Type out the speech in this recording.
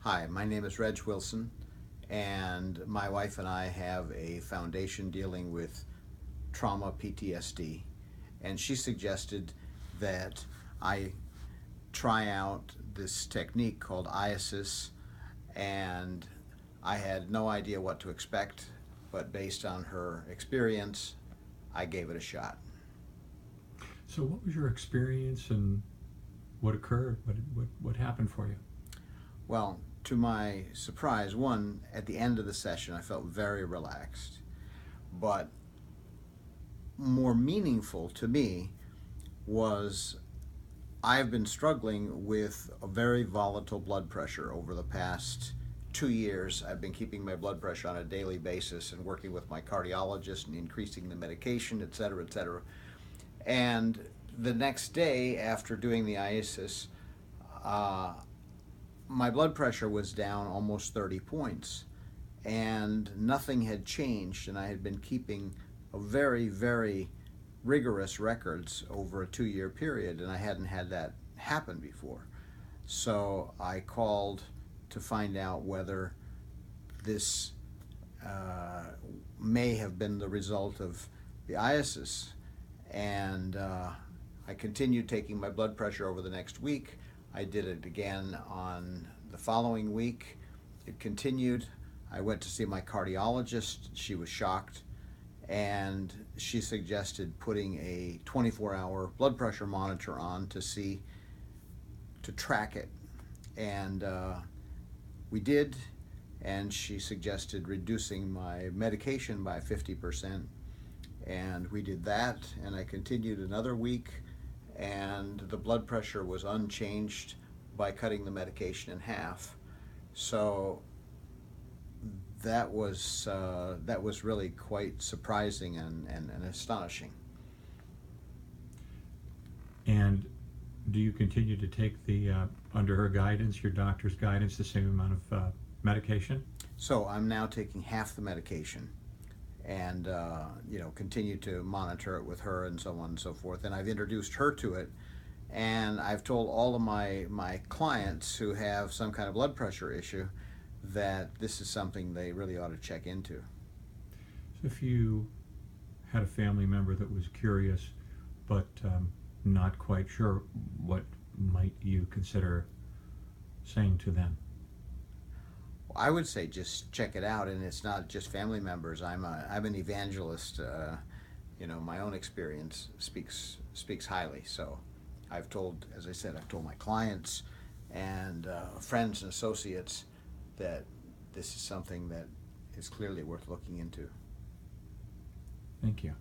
Hi, my name is Reg Wilson, and my wife and I have a foundation dealing with trauma PTSD, and she suggested that I try out this technique called IASIS, and I had no idea what to expect, but based on her experience, I gave it a shot. So, what was your experience and what occurred? What happened for you? Well, to my surprise, one, at the end of the session, I felt very relaxed. But more meaningful to me was I've been struggling with a very volatile blood pressure over the past 2 years. I've been keeping my blood pressure on a daily basis and working with my cardiologist and increasing the medication, et cetera, et cetera. And the next day after doing the IASIS, uh, my blood pressure was down almost 30 points, and nothing had changed, and I had been keeping a very, very rigorous records over a 2 year period, and I hadn't had that happen before. So I called to find out whether this may have been the result of the IASIS, and I continued taking my blood pressure over the next week. I did it again on the following week. It continued. I went to see my cardiologist. She was shocked, and she suggested putting a 24-hour blood pressure monitor on to track it. And we did, and she suggested reducing my medication by 50%. And we did that, and I continued another week, and the blood pressure was unchanged by cutting the medication in half. So that was really quite surprising and astonishing. And do you continue to take the under her guidance, your doctor's guidance, the same amount of medication? So I'm now taking half the medication, and continue to monitor it with her and so on and so forth. And I've introduced her to it, and I've told all of my clients who have some kind of blood pressure issue that this is something they really ought to check into. So if you had a family member that was curious but not quite sure, what might you consider saying to them? I would say just check it out, and it's not just family members. I'm an evangelist. My own experience speaks highly. So I've told, as I said, I've told my clients and friends and associates that this is something that is clearly worth looking into. Thank you.